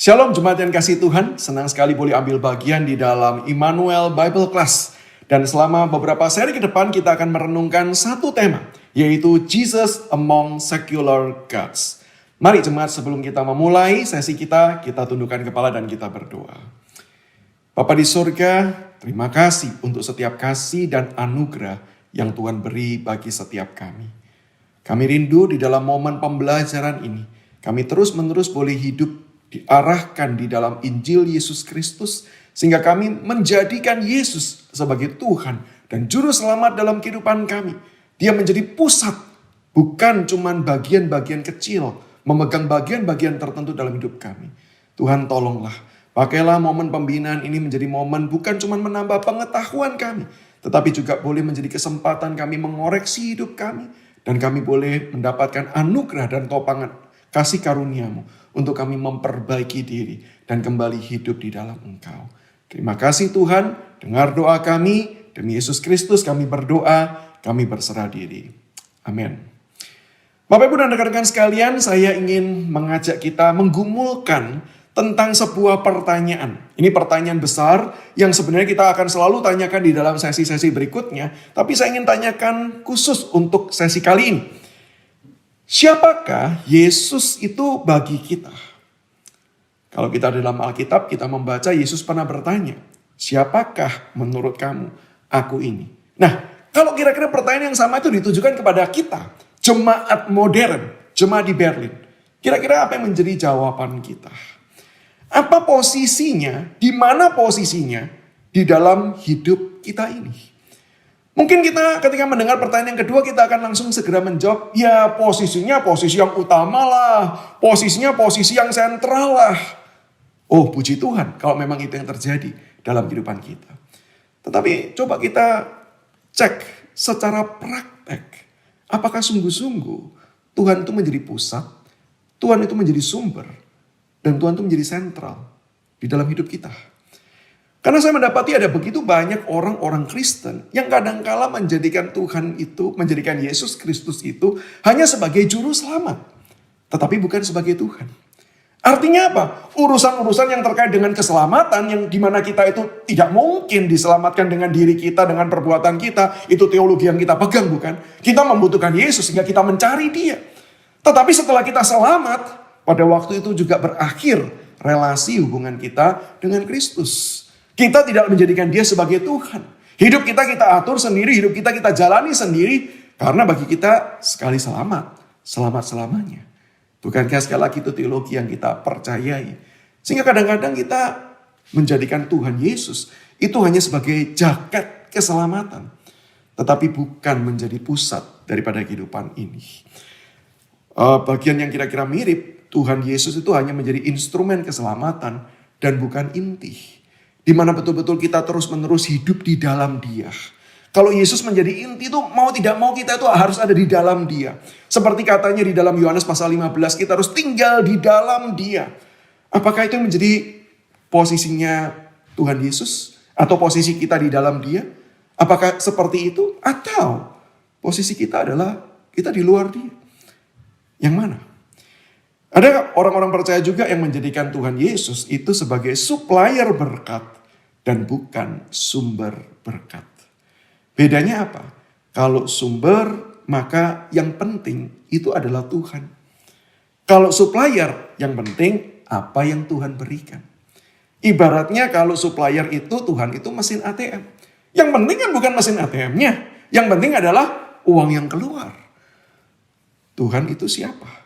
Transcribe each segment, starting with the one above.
Shalom jemaat yang kasih Tuhan, senang sekali boleh ambil bagian di dalam Immanuel Bible Class. Dan selama beberapa seri ke depan kita akan merenungkan satu tema, yaitu Jesus Among Secular Gods. Mari jemaat, sebelum kita memulai sesi kita tundukkan kepala dan kita berdoa. Bapa di surga, terima kasih untuk setiap kasih dan anugerah yang Tuhan beri bagi setiap kami. Kami rindu di dalam momen pembelajaran ini, kami terus-menerus boleh hidup diarahkan di dalam Injil Yesus Kristus, sehingga kami menjadikan Yesus sebagai Tuhan dan Juru Selamat dalam kehidupan kami. Dia menjadi pusat, bukan cuma bagian-bagian kecil, memegang bagian-bagian tertentu dalam hidup kami. Tuhan tolonglah, pakailah momen pembinaan ini menjadi momen bukan cuma menambah pengetahuan kami, tetapi juga boleh menjadi kesempatan kami mengoreksi hidup kami, dan kami boleh mendapatkan anugerah dan topangan kasih karunia-Mu untuk kami memperbaiki diri dan kembali hidup di dalam Engkau. Terima kasih Tuhan, dengar doa kami, demi Yesus Kristus kami berdoa, kami berserah diri. Amin. Bapak Ibu dan rekan-rekan sekalian, saya ingin mengajak kita menggumulkan tentang sebuah pertanyaan. Ini pertanyaan besar yang sebenarnya kita akan selalu tanyakan di dalam sesi-sesi berikutnya, tapi saya ingin tanyakan khusus untuk sesi kali ini. Siapakah Yesus itu bagi kita? Kalau kita dalam Alkitab, kita membaca Yesus pernah bertanya, siapakah menurut kamu aku ini? Nah, kalau kira-kira pertanyaan yang sama itu ditujukan kepada kita, jemaat modern, jemaat di Berlin. Kira-kira apa yang menjadi jawaban kita? Apa posisinya, di mana posisinya di dalam hidup kita ini? Mungkin kita ketika mendengar pertanyaan yang kedua, kita akan langsung segera menjawab, ya posisinya posisi yang utama lah, posisinya posisi yang sentral lah. Oh puji Tuhan kalau memang itu yang terjadi dalam kehidupan kita. Tetapi coba kita cek secara praktek, apakah sungguh-sungguh Tuhan itu menjadi pusat, Tuhan itu menjadi sumber, dan Tuhan itu menjadi sentral di dalam hidup kita. Karena saya mendapati ada begitu banyak orang-orang Kristen yang kadangkala menjadikan Tuhan itu, menjadikan Yesus Kristus itu hanya sebagai juru selamat. Tetapi bukan sebagai Tuhan. Artinya apa? Urusan-urusan yang terkait dengan keselamatan yang dimana kita itu tidak mungkin diselamatkan dengan diri kita, dengan perbuatan kita. Itu teologi yang kita pegang bukan? Kita membutuhkan Yesus sehingga kita mencari Dia. Tetapi setelah kita selamat, pada waktu itu juga berakhir relasi hubungan kita dengan Kristus. Kita tidak menjadikan Dia sebagai Tuhan. Hidup kita atur sendiri, hidup kita jalani sendiri. Karena bagi kita sekali selamat, selamat-selamanya. Bukankah sekali lagi itu teologi yang kita percayai. Sehingga kadang-kadang kita menjadikan Tuhan Yesus itu hanya sebagai jaket keselamatan. Tetapi bukan menjadi pusat daripada kehidupan ini. Bagian yang kira-kira mirip, Tuhan Yesus itu hanya menjadi instrumen keselamatan dan bukan inti. Di mana betul-betul kita terus-menerus hidup di dalam Dia. Kalau Yesus menjadi inti itu mau tidak mau kita itu harus ada di dalam Dia. Seperti katanya di dalam Yohanes pasal 15, kita harus tinggal di dalam Dia. Apakah itu yang menjadi posisinya Tuhan Yesus? Atau posisi kita di dalam Dia? Apakah seperti itu? Atau posisi kita adalah kita di luar Dia? Yang mana? Ada orang-orang percaya juga yang menjadikan Tuhan Yesus itu sebagai supplier berkat dan bukan sumber berkat. Bedanya apa? Kalau sumber, maka yang penting itu adalah Tuhan. Kalau supplier, yang penting apa yang Tuhan berikan. Ibaratnya kalau supplier itu, Tuhan itu mesin ATM. Yang penting kan bukan mesin ATM-nya. Yang penting adalah uang yang keluar. Tuhan itu siapa?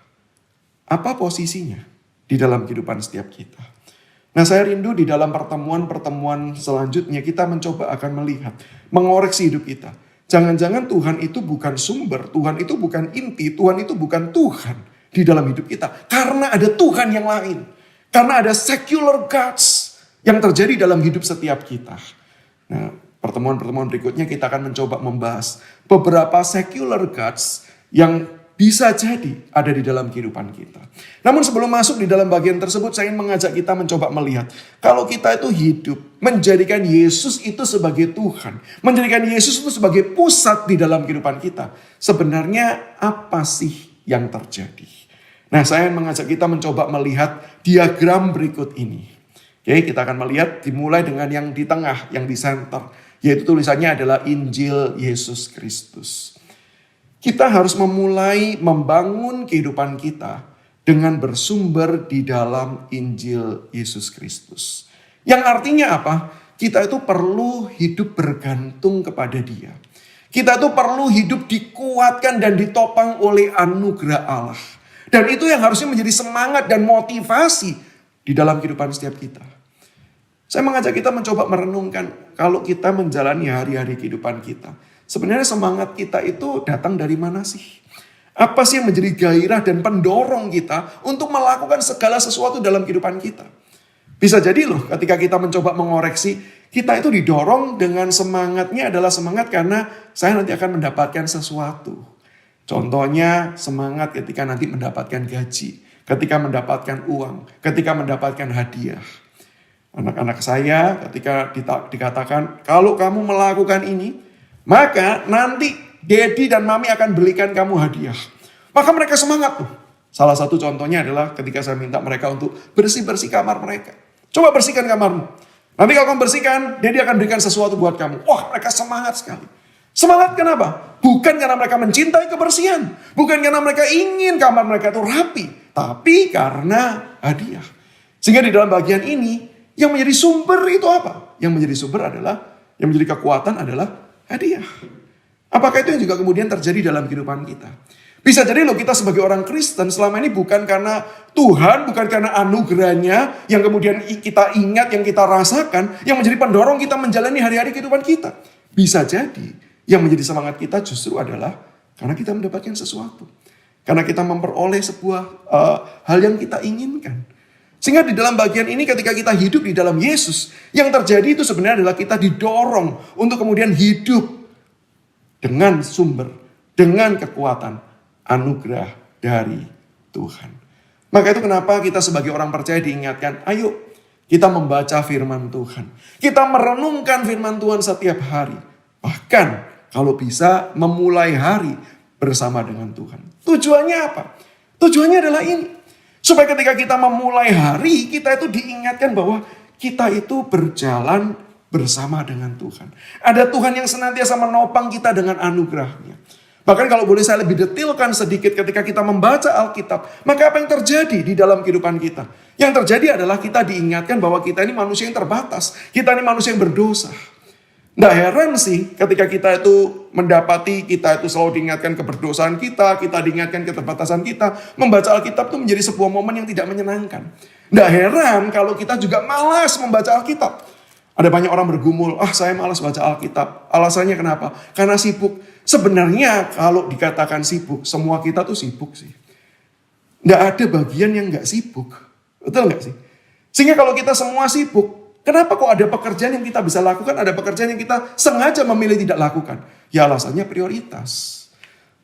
Apa posisinya di dalam kehidupan setiap kita? Nah, saya rindu di dalam pertemuan-pertemuan selanjutnya kita mencoba akan melihat, mengoreksi hidup kita. Jangan-jangan Tuhan itu bukan sumber, Tuhan itu bukan inti, Tuhan itu bukan Tuhan di dalam hidup kita. Karena ada Tuhan yang lain. Karena ada secular gods yang terjadi dalam hidup setiap kita. Nah, pertemuan-pertemuan berikutnya kita akan mencoba membahas beberapa secular gods yang bisa jadi ada di dalam kehidupan kita. Namun sebelum masuk di dalam bagian tersebut, saya ingin mengajak kita mencoba melihat. Kalau kita itu hidup, menjadikan Yesus itu sebagai Tuhan. Menjadikan Yesus itu sebagai pusat di dalam kehidupan kita. Sebenarnya apa sih yang terjadi? Nah, saya mengajak kita mencoba melihat diagram berikut ini. Oke, kita akan melihat dimulai dengan yang di tengah, yang di center. Yaitu tulisannya adalah Injil Yesus Kristus. Kita harus memulai membangun kehidupan kita dengan bersumber di dalam Injil Yesus Kristus. Yang artinya apa? Kita itu perlu hidup bergantung kepada Dia. Kita itu perlu hidup dikuatkan dan ditopang oleh anugerah Allah. Dan itu yang harusnya menjadi semangat dan motivasi di dalam kehidupan setiap kita. Saya mengajak kita mencoba merenungkan kalau kita menjalani hari-hari kehidupan kita. Sebenarnya semangat kita itu datang dari mana sih? Apa sih yang menjadi gairah dan pendorong kita untuk melakukan segala sesuatu dalam kehidupan kita? Bisa jadi loh ketika kita mencoba mengoreksi, kita itu didorong dengan semangatnya adalah semangat karena saya nanti akan mendapatkan sesuatu. Contohnya semangat ketika nanti mendapatkan gaji, ketika mendapatkan uang, ketika mendapatkan hadiah. Anak-anak saya ketika dikatakan kalau kamu melakukan ini, maka nanti Daddy dan Mami akan belikan kamu hadiah. Maka mereka semangat tuh. Salah satu contohnya adalah ketika saya minta mereka untuk bersih-bersih kamar mereka. Coba bersihkan kamarmu. Nanti kalau kamu bersihkan, Daddy akan berikan sesuatu buat kamu. Wah, mereka semangat sekali. Semangat kenapa? Bukan karena mereka mencintai kebersihan. Bukan karena mereka ingin kamar mereka itu rapi. Tapi karena hadiah. Sehingga di dalam bagian ini, yang menjadi sumber itu apa? Yang menjadi sumber adalah, yang menjadi kekuatan adalah hadiah. Apakah itu yang juga kemudian terjadi dalam kehidupan kita? Bisa jadi loh kita sebagai orang Kristen selama ini bukan karena Tuhan, bukan karena anugerahnya yang kemudian kita ingat, yang kita rasakan, yang menjadi pendorong kita menjalani hari-hari kehidupan kita. Bisa jadi yang menjadi semangat kita justru adalah karena kita mendapatkan sesuatu. Karena kita memperoleh sebuah hal yang kita inginkan. Sehingga di dalam bagian ini ketika kita hidup di dalam Yesus, yang terjadi itu sebenarnya adalah kita didorong untuk kemudian hidup dengan sumber, dengan kekuatan anugerah dari Tuhan. Maka itu kenapa kita sebagai orang percaya diingatkan, ayo kita membaca firman Tuhan. Kita merenungkan firman Tuhan setiap hari. Bahkan kalau bisa memulai hari bersama dengan Tuhan. Tujuannya apa? Tujuannya adalah ini. Supaya ketika kita memulai hari, kita itu diingatkan bahwa kita itu berjalan bersama dengan Tuhan. Ada Tuhan yang senantiasa menopang kita dengan anugerahnya. Bahkan kalau boleh saya lebih detailkan sedikit ketika kita membaca Alkitab, maka apa yang terjadi di dalam kehidupan kita? Yang terjadi adalah kita diingatkan bahwa kita ini manusia yang terbatas. Kita ini manusia yang berdosa. Nggak heran sih ketika kita itu mendapati, kita itu selalu diingatkan keberdosaan kita diingatkan keterbatasan kita. Membaca Alkitab itu menjadi sebuah momen yang tidak menyenangkan. Nggak heran kalau kita juga malas membaca Alkitab. Ada banyak orang bergumul, saya malas baca Alkitab. Alasannya kenapa? Karena sibuk. Sebenarnya kalau dikatakan sibuk, semua kita tuh sibuk sih. Nggak ada bagian yang nggak sibuk. Betul nggak sih? Sehingga kalau kita semua sibuk, kenapa kok ada pekerjaan yang kita bisa lakukan, ada pekerjaan yang kita sengaja memilih tidak lakukan? Ya alasannya prioritas.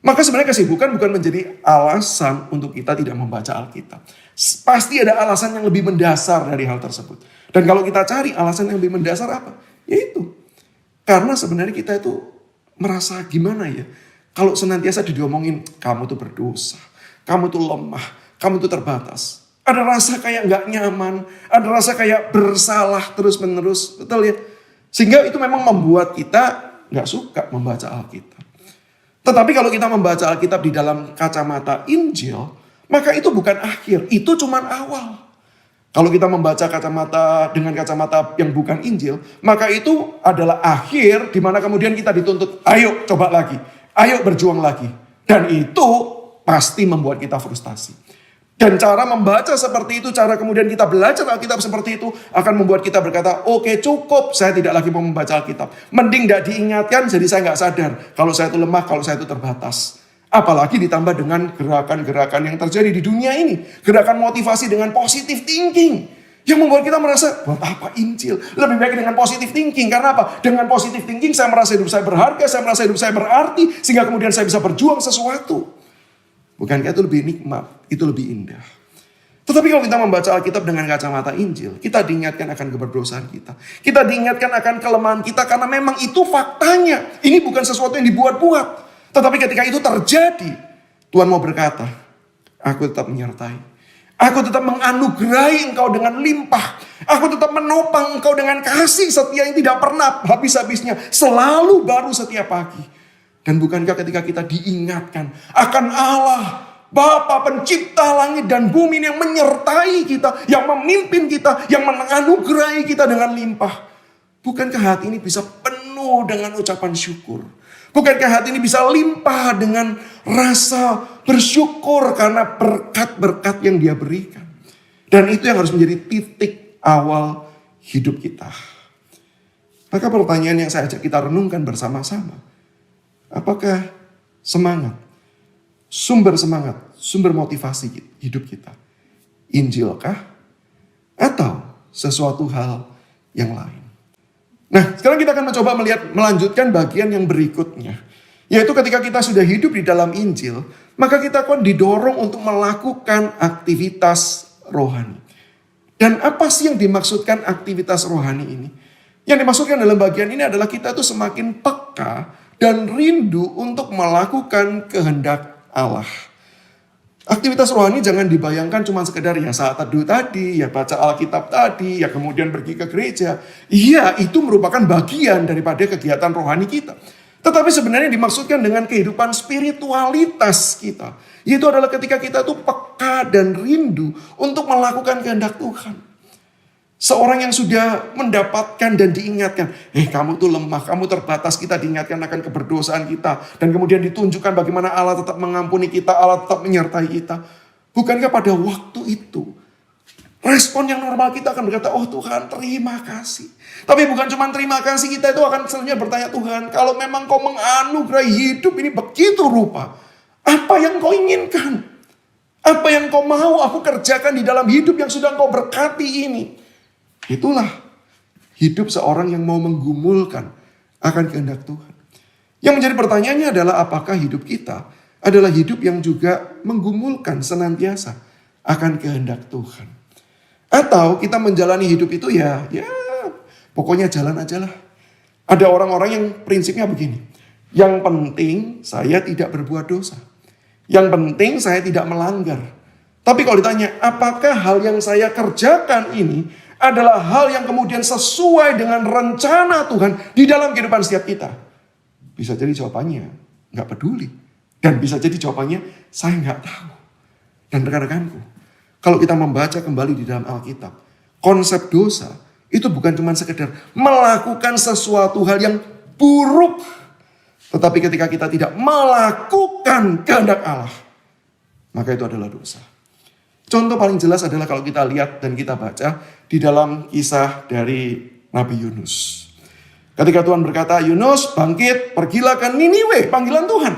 Maka sebenarnya kesibukan bukan menjadi alasan untuk kita tidak membaca Alkitab. Pasti ada alasan yang lebih mendasar dari hal tersebut. Dan kalau kita cari alasan yang lebih mendasar apa? Yaitu karena sebenarnya kita itu merasa gimana ya? Kalau senantiasa diomongin, kamu tuh berdosa, kamu tuh lemah, kamu tuh terbatas. Ada rasa kayak gak nyaman, ada rasa kayak bersalah terus-menerus, betul ya? Sehingga itu memang membuat kita gak suka membaca Alkitab. Tetapi kalau kita membaca Alkitab di dalam kacamata Injil, maka itu bukan akhir, itu cuma awal. Kalau kita membaca dengan kacamata yang bukan Injil, maka itu adalah akhir di mana kemudian kita dituntut, ayo coba lagi, ayo berjuang lagi. Dan itu pasti membuat kita frustasi. Dan cara membaca seperti itu, cara kemudian kita belajar Alkitab seperti itu akan membuat kita berkata, oke, cukup, saya tidak lagi mau membaca Alkitab. Mending tidak diingatkan, jadi saya nggak sadar kalau saya itu lemah, kalau saya itu terbatas. Apalagi ditambah dengan gerakan-gerakan yang terjadi di dunia ini. Gerakan motivasi dengan positive thinking. Yang membuat kita merasa, buat apa Injil? Lebih baik dengan positive thinking. Karena apa? Dengan positive thinking saya merasa hidup saya berharga, saya merasa hidup saya berarti. Sehingga kemudian saya bisa berjuang sesuatu. Bukankah itu lebih nikmat? Itu lebih indah. Tetapi kalau kita membaca Alkitab dengan kacamata Injil, kita diingatkan akan keberdosaan kita. Kita diingatkan akan kelemahan kita karena memang itu faktanya. Ini bukan sesuatu yang dibuat-buat. Tetapi ketika itu terjadi, Tuhan mau berkata, aku tetap menyertai. Aku tetap menganugerahi engkau dengan limpah. Aku tetap menopang engkau dengan kasih setia yang tidak pernah habis-habisnya. Selalu baru setiap pagi. Dan bukankah ketika kita diingatkan akan Allah, Bapa pencipta langit dan bumi yang menyertai kita, yang memimpin kita, yang menganugerahi kita dengan limpah. Bukankah hati ini bisa penuh dengan ucapan syukur? Bukankah hati ini bisa limpah dengan rasa bersyukur karena berkat-berkat yang Dia berikan? Dan itu yang harus menjadi titik awal hidup kita. Maka pertanyaan yang saya ajak kita renungkan bersama-sama. Apakah semangat, sumber motivasi hidup kita? Injilkah? Atau sesuatu hal yang lain? Nah, sekarang kita akan mencoba melanjutkan bagian yang berikutnya. Yaitu ketika kita sudah hidup di dalam Injil, maka kita akan didorong untuk melakukan aktivitas rohani. Dan apa sih yang dimaksudkan aktivitas rohani ini? Yang dimaksudkan dalam bagian ini adalah kita tuh semakin peka dan rindu untuk melakukan kehendak Allah. Aktivitas rohani jangan dibayangkan cuma sekedar ya saat teduh tadi, ya baca Alkitab tadi, ya kemudian pergi ke gereja. Iya, itu merupakan bagian daripada kegiatan rohani kita. Tetapi sebenarnya dimaksudkan dengan kehidupan spiritualitas kita. Yaitu adalah ketika kita tuh peka dan rindu untuk melakukan kehendak Tuhan. Seorang yang sudah mendapatkan dan diingatkan, kamu tuh lemah, kamu terbatas, kita diingatkan akan keberdosaan kita. Dan kemudian ditunjukkan bagaimana Allah tetap mengampuni kita, Allah tetap menyertai kita. Bukankah pada waktu itu, respon yang normal kita akan berkata, oh Tuhan terima kasih. Tapi bukan cuma terima kasih, kita itu akan selanjutnya bertanya, Tuhan kalau memang kau menganugerahi hidup ini begitu rupa, apa yang kau inginkan? Apa yang kau mau aku kerjakan di dalam hidup yang sudah kau berkati ini? Itulah hidup seorang yang mau menggumulkan akan kehendak Tuhan. Yang menjadi pertanyaannya adalah apakah hidup kita adalah hidup yang juga menggumulkan senantiasa akan kehendak Tuhan. Atau kita menjalani hidup itu ya pokoknya jalan aja lah. Ada orang-orang yang prinsipnya begini. Yang penting saya tidak berbuat dosa. Yang penting saya tidak melanggar. Tapi kalau ditanya apakah hal yang saya kerjakan ini adalah hal yang kemudian sesuai dengan rencana Tuhan di dalam kehidupan setiap kita? Bisa jadi jawabannya nggak peduli. Dan bisa jadi jawabannya saya nggak tahu. Dan rekan-rekanku, kalau kita membaca kembali di dalam Alkitab, konsep dosa itu bukan cuma sekedar melakukan sesuatu hal yang buruk. Tetapi ketika kita tidak melakukan kehendak Allah, maka itu adalah dosa. Contoh paling jelas adalah kalau kita lihat dan kita baca di dalam kisah dari Nabi Yunus. Ketika Tuhan berkata, Yunus bangkit, pergilah ke Niniwe, panggilan Tuhan.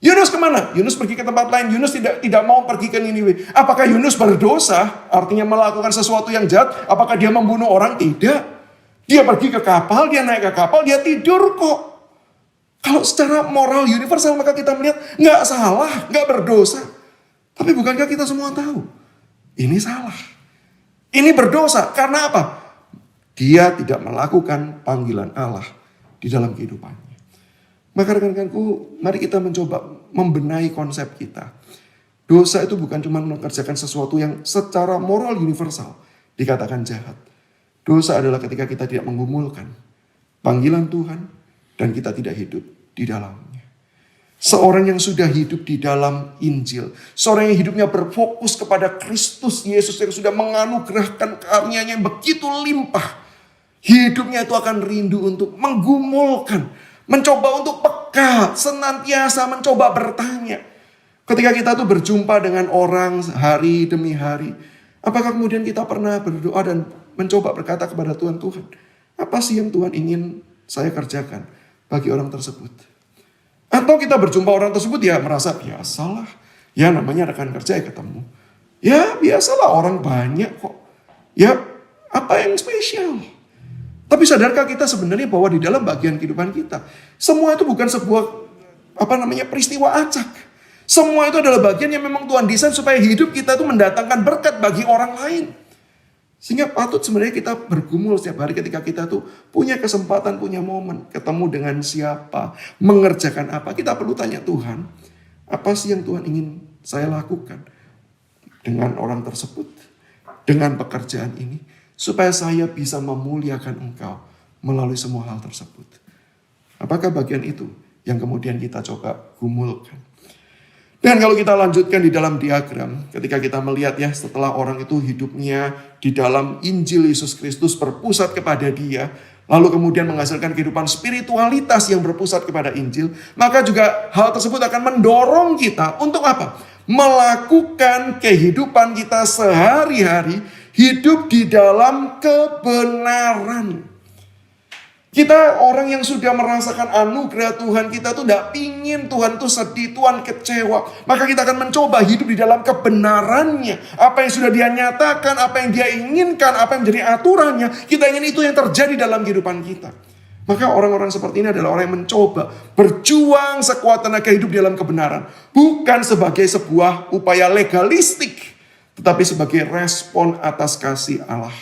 Yunus kemana? Yunus pergi ke tempat lain. Yunus tidak mau pergi ke Niniwe. Apakah Yunus berdosa? Artinya melakukan sesuatu yang jahat. Apakah dia membunuh orang? Tidak. Dia pergi ke kapal, dia naik ke kapal, dia tidur kok. Kalau secara moral universal maka kita melihat nggak salah, nggak berdosa. Tapi bukankah kita semua tahu? Ini salah. Ini berdosa. Karena apa? Dia tidak melakukan panggilan Allah di dalam kehidupannya. Maka rekan-rekanku, mari kita mencoba membenahi konsep kita. Dosa itu bukan cuma mengerjakan sesuatu yang secara moral universal dikatakan jahat. Dosa adalah ketika kita tidak menggumulkan panggilan Tuhan dan kita tidak hidup di dalamnya. Seorang yang sudah hidup di dalam Injil. Seorang yang hidupnya berfokus kepada Kristus Yesus yang sudah menganugerahkan karunia-Nya yang begitu limpah. Hidupnya itu akan rindu untuk menggumulkan. Mencoba untuk peka, senantiasa mencoba bertanya. Ketika kita tuh berjumpa dengan orang hari demi hari. Apakah kemudian kita pernah berdoa dan mencoba berkata kepada Tuhan, Tuhan, apa sih yang Tuhan ingin saya kerjakan bagi orang tersebut? Atau kita berjumpa orang tersebut ya merasa biasalah. Ya namanya rekan kerja ya ketemu. Ya biasalah orang banyak kok. Ya apa yang spesial? Tapi sadarkah kita sebenarnya bahwa di dalam bagian kehidupan kita. Semua itu bukan sebuah peristiwa acak. Semua itu adalah bagian yang memang Tuhan desain supaya hidup kita itu mendatangkan berkat bagi orang lain. Sehingga patut sebenarnya kita bergumul setiap hari ketika kita tuh punya kesempatan, punya momen. Ketemu dengan siapa, mengerjakan apa. Kita perlu tanya Tuhan, apa sih yang Tuhan ingin saya lakukan dengan orang tersebut, dengan pekerjaan ini, supaya saya bisa memuliakan Engkau melalui semua hal tersebut. Apakah bagian itu yang kemudian kita coba gumulkan? Dan kalau kita lanjutkan di dalam diagram, ketika kita melihat ya, setelah orang itu hidupnya di dalam Injil Yesus Kristus berpusat kepada Dia, lalu kemudian menghasilkan kehidupan spiritualitas yang berpusat kepada Injil, maka juga hal tersebut akan mendorong kita untuk apa? Melakukan kehidupan kita sehari-hari, hidup di dalam kebenaran. Kita orang yang sudah merasakan anugerah Tuhan, kita tuh tidak pingin Tuhan tuh sedih, Tuhan kecewa. Maka kita akan mencoba hidup di dalam kebenarannya. Apa yang sudah Dia nyatakan, apa yang Dia inginkan, apa yang menjadi aturannya, kita ingin itu yang terjadi dalam kehidupan kita. Maka orang-orang seperti ini adalah orang yang mencoba berjuang sekuat tenaga hidup di dalam kebenaran. Bukan sebagai sebuah upaya legalistik, tetapi sebagai respon atas kasih Allah.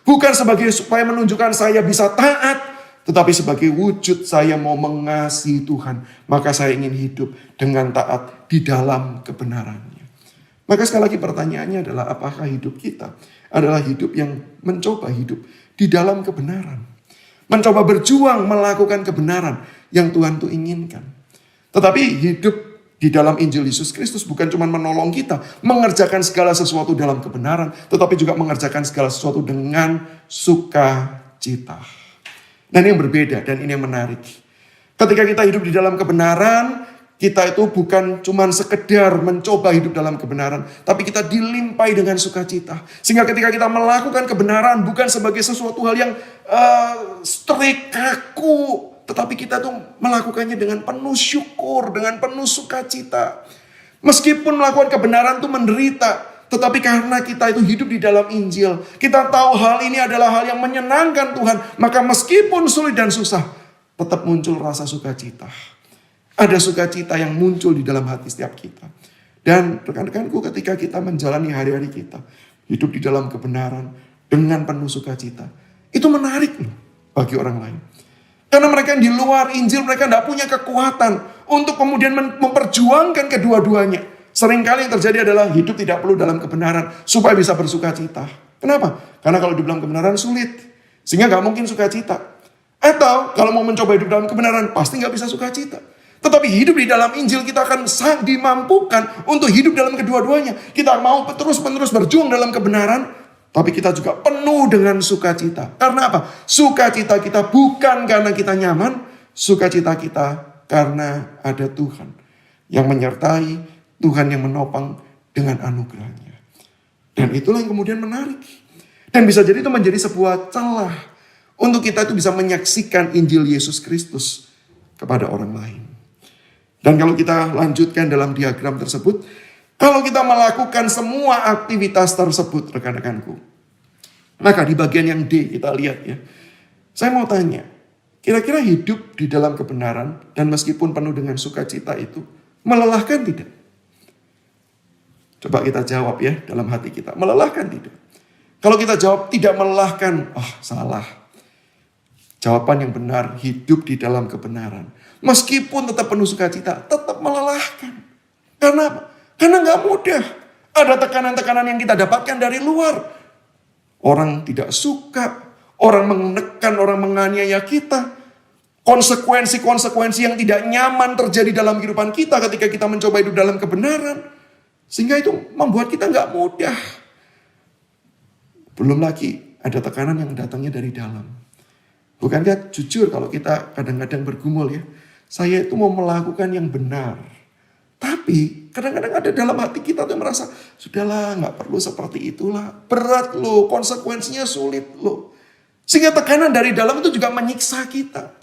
Bukan sebagai supaya menunjukkan saya bisa taat, tetapi sebagai wujud saya mau mengasihi Tuhan, maka saya ingin hidup dengan taat di dalam kebenarannya. Maka sekali lagi pertanyaannya adalah, apakah hidup kita adalah hidup yang mencoba hidup di dalam kebenaran? Mencoba berjuang melakukan kebenaran yang Tuhan tuh inginkan. Tetapi hidup di dalam Injil Yesus Kristus bukan cuma menolong kita mengerjakan segala sesuatu dalam kebenaran, tetapi juga mengerjakan segala sesuatu dengan sukacita. Dan ini yang berbeda, dan ini yang menarik. Ketika kita hidup di dalam kebenaran, kita itu bukan cuma sekedar mencoba hidup dalam kebenaran, tapi kita dilimpahi dengan sukacita. Sehingga ketika kita melakukan kebenaran bukan sebagai sesuatu hal yang strict, kaku, tetapi kita tuh melakukannya dengan penuh syukur, dengan penuh sukacita. Meskipun melakukan kebenaran itu menderita, tetapi karena kita itu hidup di dalam Injil, kita tahu hal ini adalah hal yang menyenangkan Tuhan, maka meskipun sulit dan susah, tetap muncul rasa sukacita. Ada sukacita yang muncul di dalam hati setiap kita. Dan rekan-rekanku, ketika kita menjalani hari-hari kita, hidup di dalam kebenaran dengan penuh sukacita, itu menarik loh bagi orang lain. Karena mereka yang di luar Injil, mereka tidak punya kekuatan untuk kemudian memperjuangkan kedua-duanya. Seringkali yang terjadi adalah hidup tidak perlu dalam kebenaran supaya bisa bersukacita. Kenapa? Karena kalau dibilang kebenaran sulit, sehingga gak mungkin sukacita. Atau kalau mau mencoba hidup dalam kebenaran, pasti gak bisa sukacita. Tetapi hidup di dalam Injil, kita akan dimampukan untuk hidup dalam kedua-duanya. Kita mau terus-menerus berjuang dalam kebenaran, tapi kita juga penuh dengan sukacita. Karena apa? Sukacita kita bukan karena kita nyaman, sukacita kita karena ada Tuhan yang menyertai, Tuhan yang menopang dengan anugerahnya. Dan itulah yang kemudian menarik. Dan bisa jadi itu menjadi sebuah celah untuk kita itu bisa menyaksikan Injil Yesus Kristus kepada orang lain. Dan kalau kita lanjutkan dalam diagram tersebut, kalau kita melakukan semua aktivitas tersebut, rekan-rekanku, maka di bagian yang D kita lihat ya. Saya mau tanya, kira-kira hidup di dalam kebenaran dan meskipun penuh dengan sukacita itu melelahkan tidak? Coba kita jawab ya dalam hati kita. Melelahkan tidak? Kalau kita jawab tidak melelahkan, salah. Jawaban yang benar, hidup di dalam kebenaran. Meskipun tetap penuh sukacita, tetap melelahkan. Karena apa? Karena gak mudah. Ada tekanan-tekanan yang kita dapatkan dari luar. Orang tidak suka, orang menekan, orang menganiaya kita. Konsekuensi-konsekuensi yang tidak nyaman terjadi dalam kehidupan kita ketika kita mencoba hidup dalam kebenaran. Sehingga itu membuat kita gak mudah. Belum lagi ada tekanan yang datangnya dari dalam. Bukankah jujur kalau kita kadang-kadang bergumul ya. Saya itu mau melakukan yang benar. Tapi kadang-kadang ada dalam hati kita tuh merasa, sudahlah gak perlu seperti itulah. Berat loh, konsekuensinya sulit loh. Sehingga tekanan dari dalam itu juga menyiksa kita.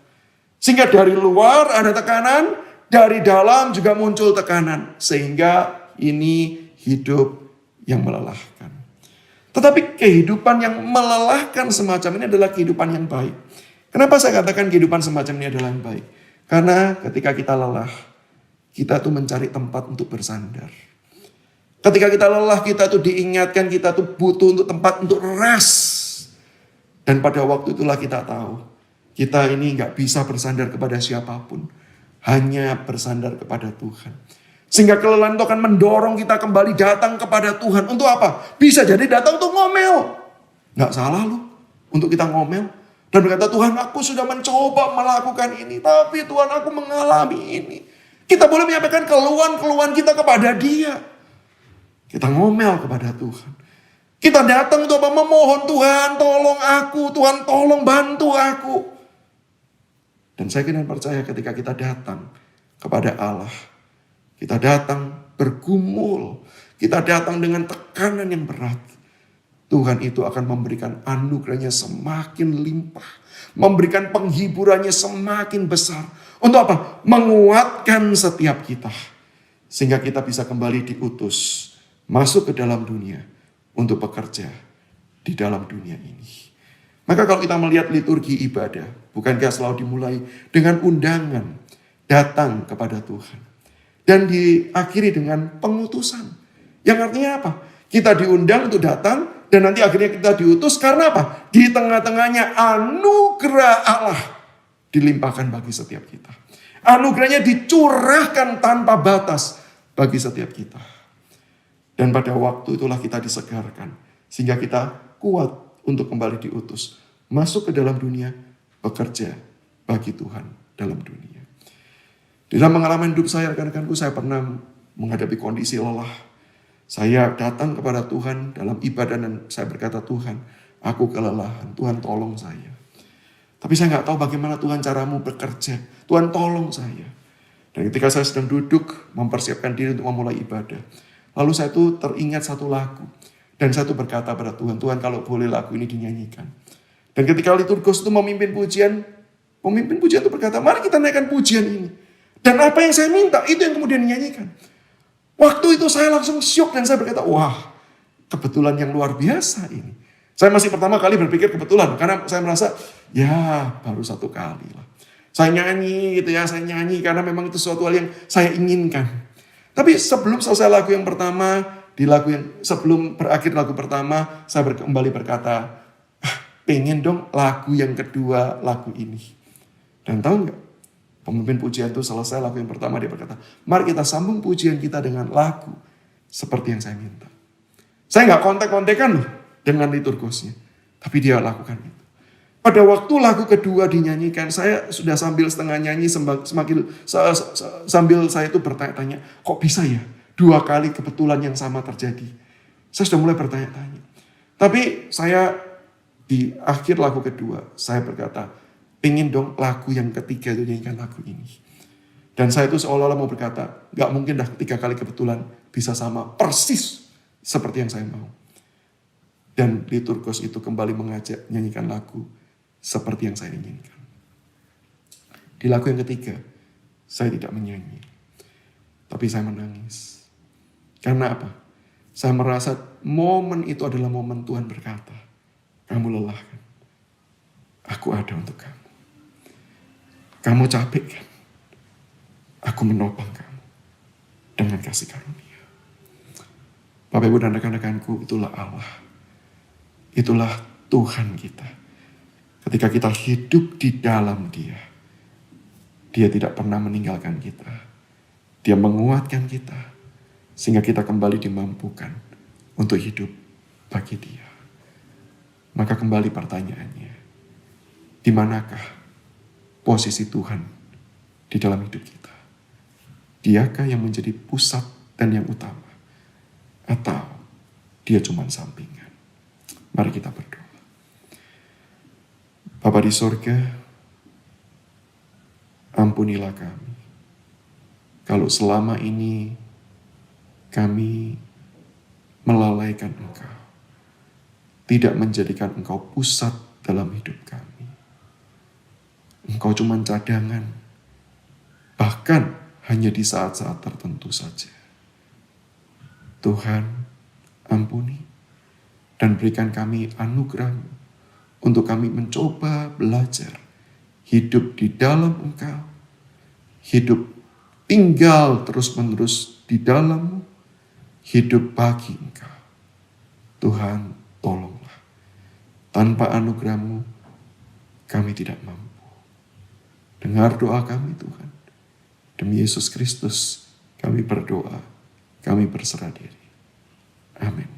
Sehingga dari luar ada tekanan, dari dalam juga muncul tekanan. Sehingga ini hidup yang melelahkan. Tetapi kehidupan yang melelahkan semacam ini adalah kehidupan yang baik. Kenapa saya katakan kehidupan semacam ini adalah yang baik? Karena ketika kita lelah, kita tuh mencari tempat untuk bersandar. Ketika kita lelah, kita tuh diingatkan, kita tuh butuh untuk tempat untuk rest. Dan pada waktu itulah kita tahu, kita ini gak bisa bersandar kepada siapapun. Hanya bersandar kepada Tuhan. Sehingga kelelahan itu akan mendorong kita kembali datang kepada Tuhan. Untuk apa? Bisa jadi datang untuk ngomel. Nggak salah loh untuk kita ngomel. Dan berkata, Tuhan aku sudah mencoba melakukan ini. Tapi Tuhan aku mengalami ini. Kita boleh menyampaikan keluhan-keluhan kita kepada Dia. Kita ngomel kepada Tuhan. Kita datang untuk apa? Memohon Tuhan tolong aku. Tuhan tolong bantu aku. Dan saya kira percaya ketika kita datang kepada Allah, kita datang bergumul, kita datang dengan tekanan yang berat, Tuhan itu akan memberikan anugerahnya semakin limpah, memberikan penghiburannya semakin besar. Untuk apa? Menguatkan setiap kita, sehingga kita bisa kembali diutus masuk ke dalam dunia untuk bekerja di dalam dunia ini. Maka kalau kita melihat liturgi ibadah, bukankah selalu dimulai dengan undangan datang kepada Tuhan. Dan diakhiri dengan pengutusan. Yang artinya apa? Kita diundang untuk datang dan nanti akhirnya kita diutus karena apa? Di tengah-tengahnya anugerah Allah dilimpahkan bagi setiap kita. Anugerahnya dicurahkan tanpa batas bagi setiap kita. Dan pada waktu itulah kita disegarkan. Sehingga kita kuat untuk kembali diutus. Masuk ke dalam dunia, bekerja bagi Tuhan dalam dunia. Di dalam pengalaman hidup saya, rekan-rekanku, saya pernah menghadapi kondisi lelah. Saya datang kepada Tuhan dalam ibadah dan saya berkata, Tuhan, aku kelelahan. Tuhan tolong saya. Tapi saya nggak tahu bagaimana Tuhan caramu bekerja. Tuhan tolong saya. Dan ketika saya sedang duduk mempersiapkan diri untuk memulai ibadah. Lalu saya tuh teringat satu lagu. Dan saya tuh berkata pada Tuhan, Tuhan kalau boleh lagu ini dinyanyikan. Dan ketika liturgus itu memimpin pujian itu berkata, mari kita naikkan pujian ini. Dan apa yang saya minta, itu yang kemudian dinyanyikan. Waktu itu saya langsung syok dan saya berkata, wah kebetulan yang luar biasa ini. Saya masih pertama kali berpikir kebetulan, karena saya merasa, ya baru satu kali lah. Saya nyanyi gitu ya, saya nyanyi karena memang itu suatu hal yang saya inginkan. Tapi sebelum selesai lagu yang pertama, sebelum berakhir lagu pertama, saya kembali berkata, pengen dong lagu yang kedua, lagu ini. Dan tahu nggak? Pemimpin pujian itu selesai lagu yang pertama, dia berkata, mari kita sambung pujian kita dengan lagu seperti yang saya minta. Saya nggak kontek-kontekan loh dengan liturgusnya, tapi dia lakukan itu. Pada waktu lagu kedua dinyanyikan, saya sudah sambil setengah nyanyi, sambil saya itu bertanya-tanya, kok bisa ya? 2 kali kebetulan yang sama terjadi. Saya sudah mulai bertanya-tanya. Tapi saya di akhir lagu kedua, saya berkata, pengen dong lagu yang ketiga itu nyanyikan lagu ini. Dan saya itu seolah-olah mau berkata, gak mungkin dah 3 kali kebetulan bisa sama persis seperti yang saya mau. Dan liturgus itu kembali mengajak nyanyikan lagu seperti yang saya inginkan. Di lagu yang ketiga, saya tidak menyanyi. Tapi saya menangis. Karena apa? Saya merasa momen itu adalah momen Tuhan berkata, kamu lelah kan? Aku ada untuk kamu. Kamu capek kan? Aku menopang kamu dengan kasih karunia. Bapak Ibu dan rekan-rekanku, itulah Allah. Itulah Tuhan kita. Ketika kita hidup di dalam Dia, Dia tidak pernah meninggalkan kita. Dia menguatkan kita. Sehingga kita kembali dimampukan untuk hidup bagi Dia. Maka kembali pertanyaannya, di manakah posisi Tuhan di dalam hidup kita? Diakah yang menjadi pusat dan yang utama? Atau Dia cuma sampingan? Mari kita berdoa. Bapa di sorga, ampunilah kami. Kalau selama ini kami melalaikan Engkau, tidak menjadikan Engkau pusat dalam hidup kami. Engkau cuma cadangan, bahkan hanya di saat-saat tertentu saja. Tuhan, ampuni dan berikan kami anugerah-Mu untuk kami mencoba belajar hidup di dalam Engkau, hidup tinggal terus-menerus di dalam-Mu, hidup bagi Engkau. Tuhan, tolonglah. Tanpa anugerah-Mu, kami tidak mampu. Dengar doa kami Tuhan. Demi Yesus Kristus, Kami berdoa, kami berserah diri. Amin.